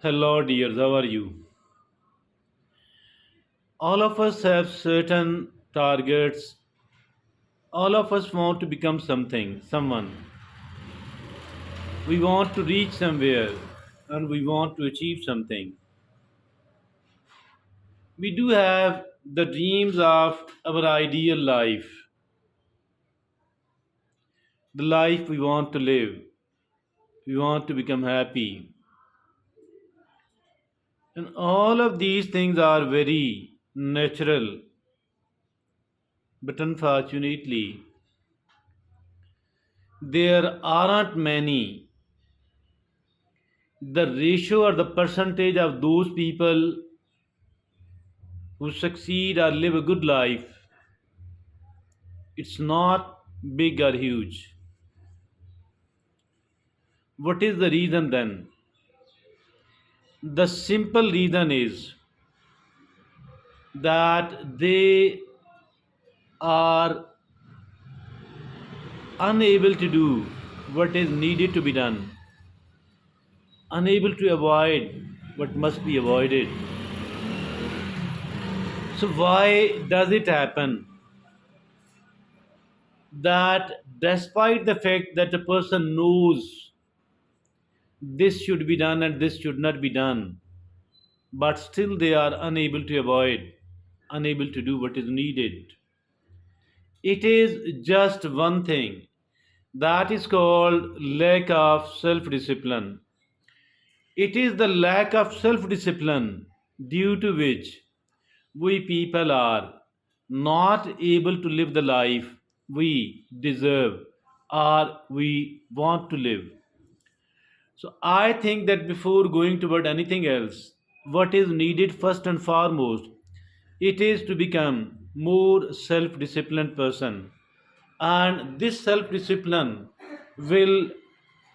Hello, dears. How are you? All of us have certain targets. All of us want to become something, someone. We want to reach somewhere and we want to achieve something. We do have the dreams of our ideal life, the life we want to live. We want to become happy. And all of these things are very natural, but unfortunately, there aren't many. The ratio or the percentage of those people who succeed or live a good life, it's not big or huge. What is the reason then? The simple reason is that they are unable to do what is needed to be done, unable to avoid what must be avoided. So, why does it happen that despite the fact that a person knows this should be done and this should not be done, but still they are unable to avoid, unable to do what is needed? It is just one thing, that is called lack of self discipline. It is the lack of self discipline due to which we people are not able to live the life we deserve or we want to live. So I think that before going toward anything else, what is needed first and foremost, it is to become more self-disciplined person. And this self-discipline will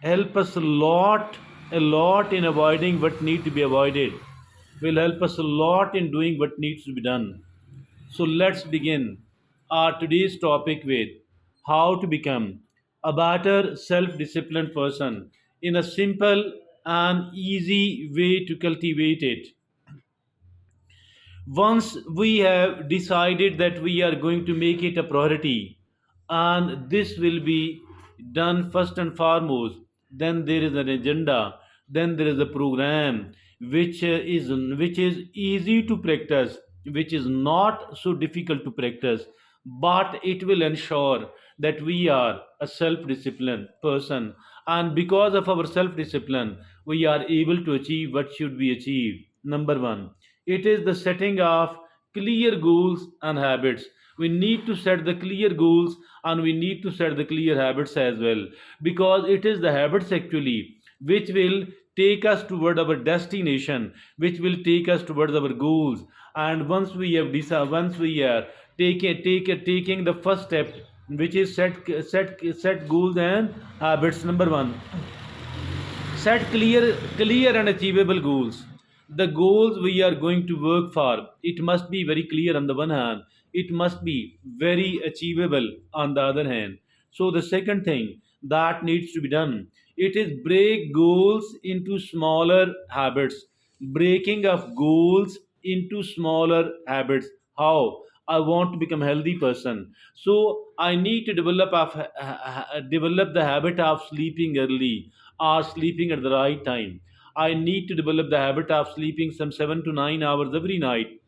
help us a lot in avoiding what need to be avoided, will help us a lot in doing what needs to be done. So let's begin our today's topic with how to become a better self-disciplined person in a simple and easy way to cultivate it. Once we have decided that we are going to make it a priority and this will be done first and foremost, then there is an agenda, then there is a program which is easy to practice, which is not so difficult to practice, but it will ensure that we are a self disciplined person, and because of our self discipline we are able to achieve what should be achieved. Number 1, it is the setting of clear goals and habits. We need to set the clear goals and we need to set the clear habits as well, because it is the habits actually which will take us toward our destination, which will take us towards our goals. And once we have decided, once we are taking the first step, which is set goals and habits. Number 1, set clear and achievable goals. The goals we are going to work for, it must be very clear on the one hand, it must be very achievable on the other hand. So the second thing that needs to be done, it is break goals into smaller habits. Breaking of goals into smaller habits. How? I want to become a healthy person, so I need to develop the habit of sleeping early or sleeping at the right time. I need to develop the habit of sleeping some 7 to 9 hours every night.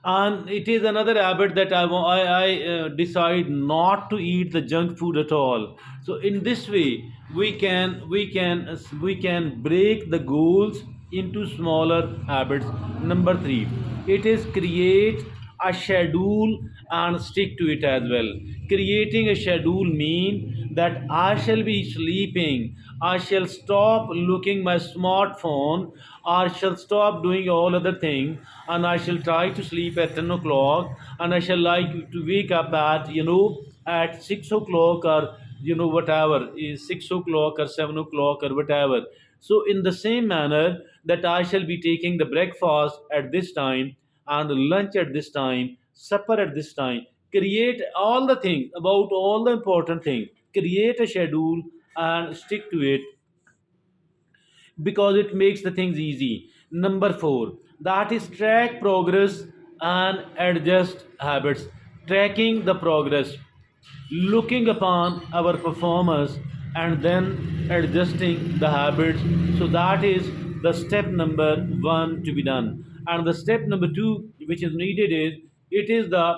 And it is another habit that I decide not to eat the junk food at all. So in this way, we can break the goals into smaller habits. Number 3, it is create a schedule and stick to it as well. Creating a schedule mean that I shall be sleeping, I shall stop looking my smartphone, I shall stop doing all other things, and I shall try to sleep at 10 o'clock, and I shall like to wake up at at 6 o'clock, or whatever is 6 o'clock or 7 o'clock or whatever. So in the same manner that I shall be taking the breakfast at this time and lunch at this time, supper at this time. Create all the things about all the important things. Create a schedule and stick to it. because it makes the things easy. Number four, that is track progress and adjust habits. Tracking the progress, looking upon our performance, and then adjusting the habits. So that is the step number one to be done. And the step number two, which is needed, is it is the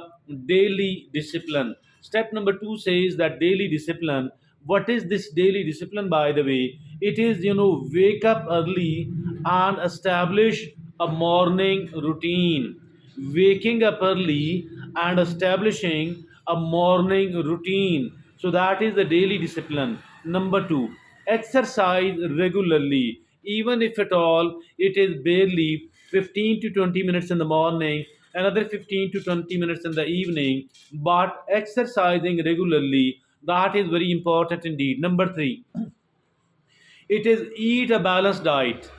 daily discipline. Step number two says that daily discipline. What is this daily discipline, by the way? It is, wake up early and establish a morning routine. Waking up early and establishing a morning routine. So that is the daily discipline. Number two, exercise regularly, even if at all it is barely 15 to 20 minutes in the morning, another 15 to 20 minutes in the evening, but exercising regularly, that is very important indeed. Number three, it is eat a balanced diet.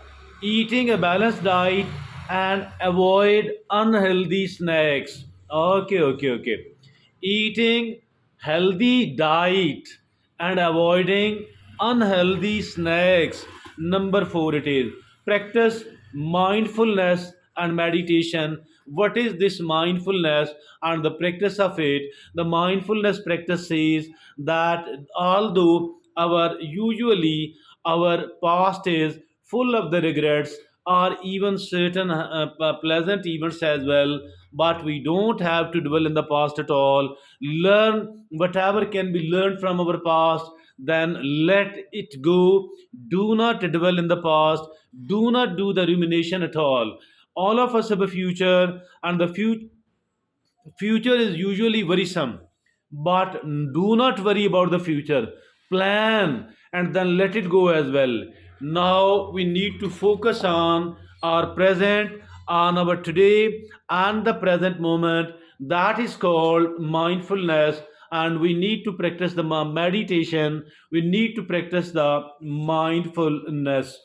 Eating a balanced diet and avoid unhealthy snacks. Okay. Eating healthy diet and avoiding unhealthy snacks. Number four, it is practice mindfulness and meditation. What is this mindfulness and the practice of it? The mindfulness practice says that although our past is full of the regrets or even certain pleasant events as well, but we don't have to dwell in the past at all. Learn whatever can be learned from our past, then let it go. Do not dwell in the past. Do not do the rumination at all of us have a future, and the future is usually worrisome, but do not worry about the future. Plan and then let it go as well. Now we need to focus on our present, on our today, and the present moment. That is called mindfulness. And we need to practice the meditation. We need to practice the mindfulness.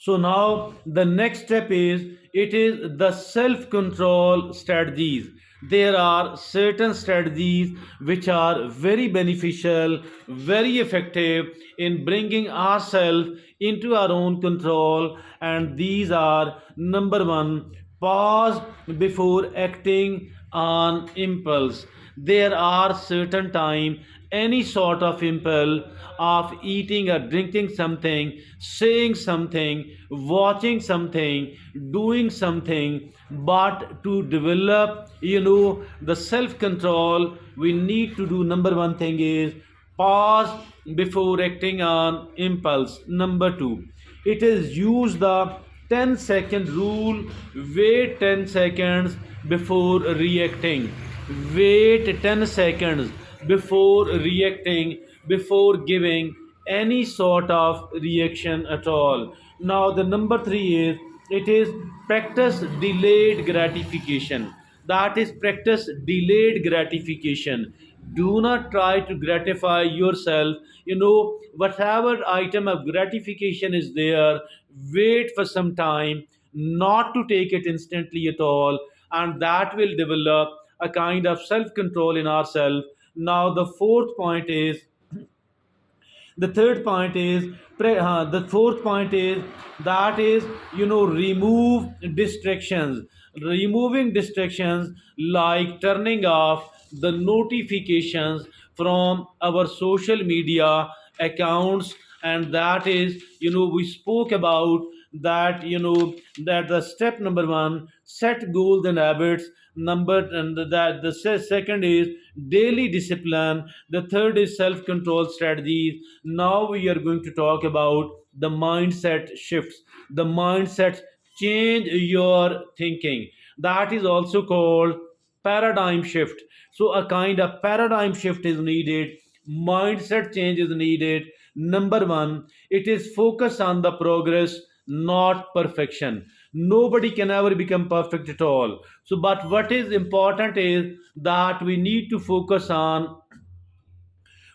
So now the next step is it is the self control strategies. There are certain strategies which are very beneficial, very effective in bringing ourselves into our own control, and these are: number one, pause before acting on impulse. There are certain time any sort of impulse of eating or drinking something, saying something, watching something, doing something, but to develop, the self control, we need to do number one thing is pause before acting on impulse. Number two, it is use the 10-second rule. Wait 10 seconds before reacting. Wait 10 seconds before reacting, before giving any sort of reaction at all. Now, the number three is it is practice delayed gratification. That is practice delayed gratification. Do not try to gratify yourself. Whatever item of gratification is there, wait for some time, not to take it instantly at all, and that will develop a kind of self control in ourselves. Now, the fourth point is the third point is the fourth point is that is, remove distractions. Removing distractions like turning off the notifications from our social media accounts. And that is, we spoke about that, that the step number one, set goals and habits. That the second is daily discipline. The third is self control strategies. Now we are going to talk about the mindset shifts. The mindset change your thinking. That is also called paradigm shift. So a kind of paradigm shift is needed. Mindset change is needed. Number one, it is focus on the progress, not perfection. Nobody can ever become perfect at all. So, but what is important is that we need to focus on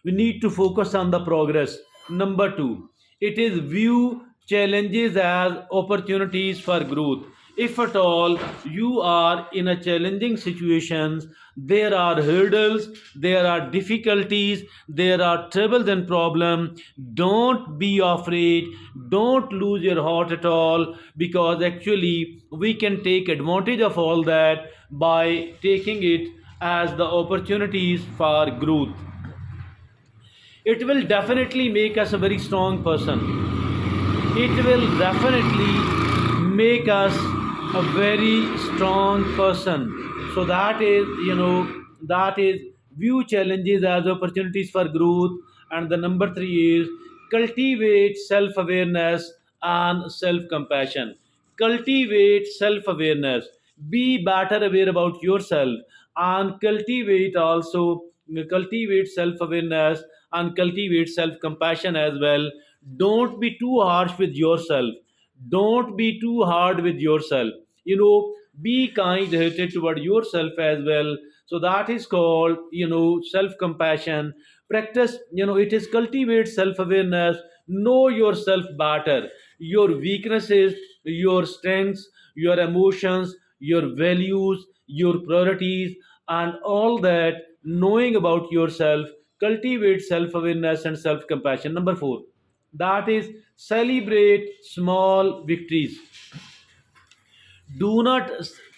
the progress. Number two, it is view challenges as opportunities for growth. If at all you are in a challenging situations, there are hurdles, there are difficulties, there are troubles and problems, don't be afraid, don't lose your heart at all, because actually we can take advantage of all that by taking it as the opportunities for growth. It will definitely make us a very strong person. It will definitely make us a very strong person. So that is, that is, view challenges as opportunities for growth. And the number three is cultivate self-awareness and self-compassion. Cultivate self-awareness, be better aware about yourself, and cultivate self-awareness and cultivate self-compassion as well. Don't be too harsh with yourself, don't be too hard with yourself, be kind hearted toward yourself as well. So that is called, self compassion. Practice, it is cultivate self awareness, know yourself better, your weaknesses, your strengths, your emotions, your values, your priorities, and all that. Knowing about yourself, cultivate self awareness and self compassion. Number 4, that is celebrate small victories. Do not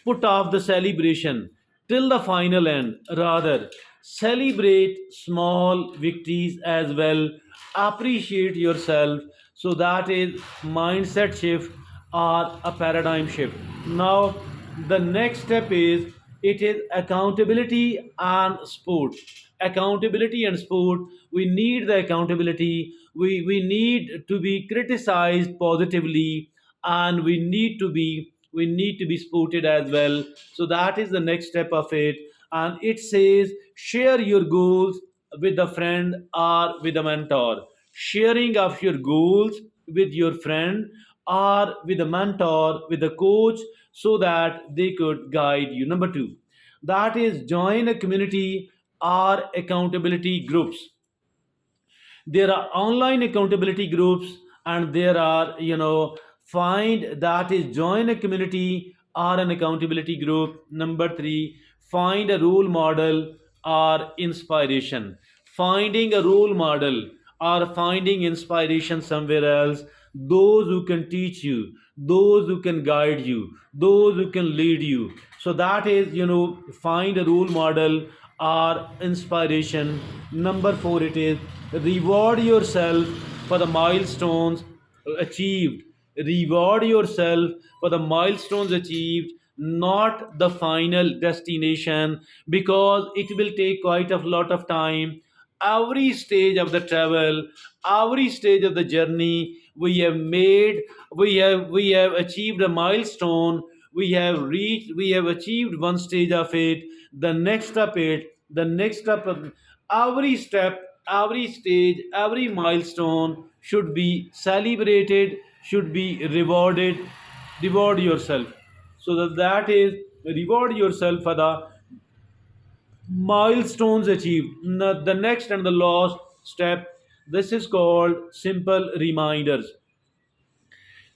put off the celebration till the final end. Rather, celebrate small victories as well. Appreciate yourself. So that is mindset shift or a paradigm shift. Now, the next step is, it is accountability and sport. Accountability and sport. We need the accountability. We need to be criticized positively, and we need to be supported as well. So that is the next step of it. And it says share your goals with a friend or with a mentor. Sharing of your goals with your friend or with a mentor, with a coach, so that they could guide you. Number 2, that is join a community or accountability groups. There are online accountability groups, and there are, find, that is join a community or an accountability group. Number 3, find a role model or inspiration. Finding a role model or finding inspiration somewhere else, those who can teach you, those who can guide you, those who can lead you. So that is, find a role model or inspiration. Number 4, it is reward yourself for the milestones achieved. Reward yourself for the milestones achieved, not the final destination, because it will take quite a lot of time. Every stage of the travel, every stage of the journey, we have achieved a milestone. We have achieved one stage of it. The next step, every step, every stage, every milestone should be celebrated, should be rewarded. Reward yourself. So that is, reward yourself for the milestones achieved. The next and the last step, this is called simple reminders.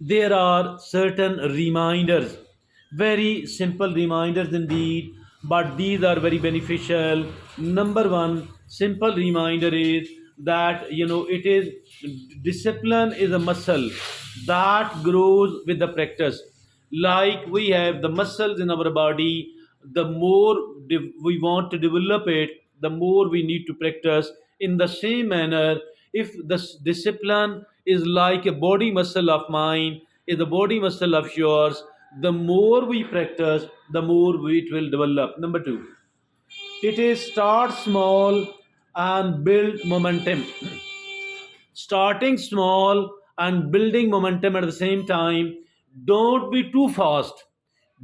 There are certain reminders, very simple reminders indeed, but these are very beneficial. Number one simple reminder is that, it is discipline is a muscle that grows with the practice. Like we have the muscles in our body, the more we want to develop it, the more we need to practice. In the same manner, if the discipline is like a body muscle of mine, is the body muscle of yours, the more we practice, the more it will develop. Number 2, it is start small and build momentum. Starting small and building momentum at the same time. Don't be too fast.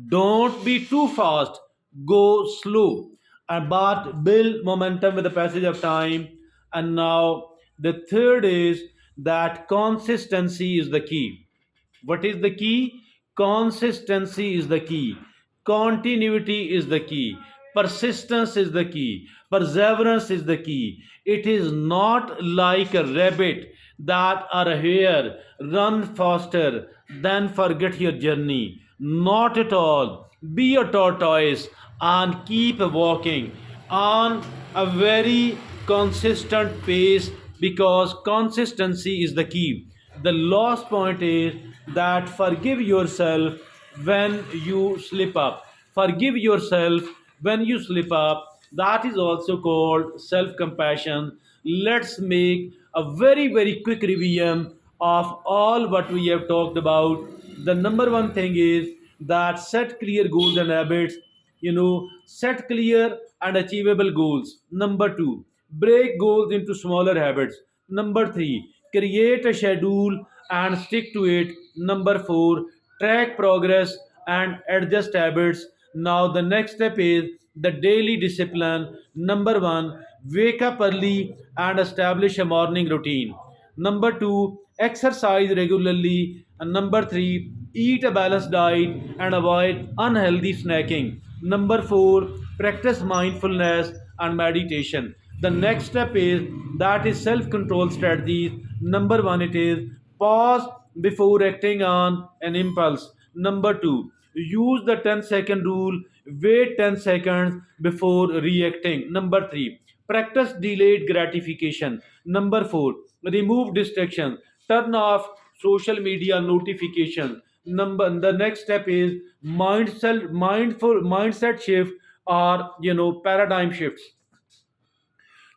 Don't be too fast. Go slow. But build momentum with the passage of time. And now the third is that consistency is the key. What is the key? Consistency is the key. Continuity is the key. Persistence is the key. Perseverance is the key. It is not like a rabbit that are here run faster, then forget your journey. Not at all. Be a tortoise and keep walking on a very consistent pace, because consistency is the key. The last point is that forgive yourself when you slip up. Forgive yourself when you slip up. That is also called self compassion. Let's make a very, very quick revision of all what we have talked about. The number one thing is that set clear goals and habits. Set clear and achievable goals. Number two, break goals into smaller habits. Number three, create a schedule and stick to it. Number four, track progress and adjust habits. Now the next step is the daily discipline. Number one, wake up early and establish a morning routine. Number two, exercise regularly. And number three, eat a balanced diet and avoid unhealthy snacking. Number four, practice mindfulness and meditation. The next step is that is self control strategies. Number one, it is pause before acting on an impulse. Number two, use the 10-second rule, wait 10 seconds before reacting. Number three, practice delayed gratification. Number four, remove distraction, turn off social media notifications. The next step is mindset shift, or paradigm shifts.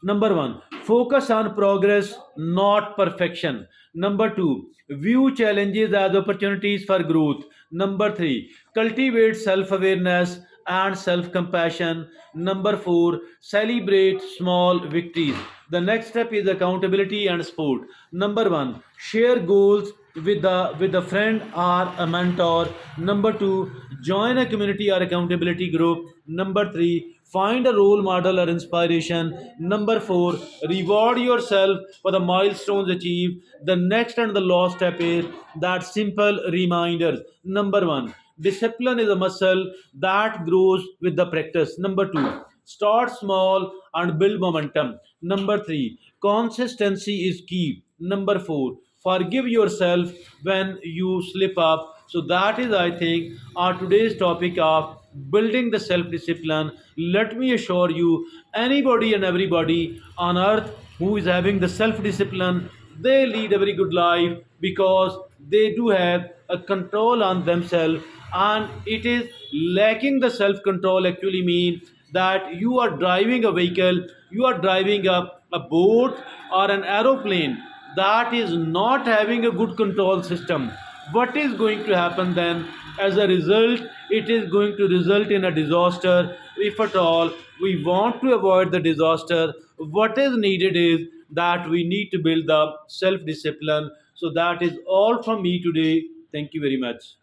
Number one, focus on progress, not perfection. Number two, view challenges as opportunities for growth. Number three, cultivate self awareness and self compassion. Number four, celebrate small victories. The next step is accountability and support. Number one, share goals with a friend or a mentor. Number two, join a community or accountability group. Number three, find a role model or inspiration. Number four, reward yourself for the milestones achieved. The next and the last step is that simple reminders. Number one, discipline is a muscle that grows with the practice. Number two, start small and build momentum. Number three, consistency is key. Number four, forgive yourself when you slip up. So that is, I think, our today's topic of building the self discipline. Let me assure you, anybody and everybody on earth who is having the self discipline, they lead a very good life, because they do have a control on themselves. And it is lacking the self control actually mean that you are driving a vehicle, you are driving a boat or an aeroplane that is not having a good control system. What is going to happen then? As a result, it is going to result in a disaster. If at all we want to avoid the disaster, what is needed is that we need to build the self discipline. So that is all from me today. Thank you very much.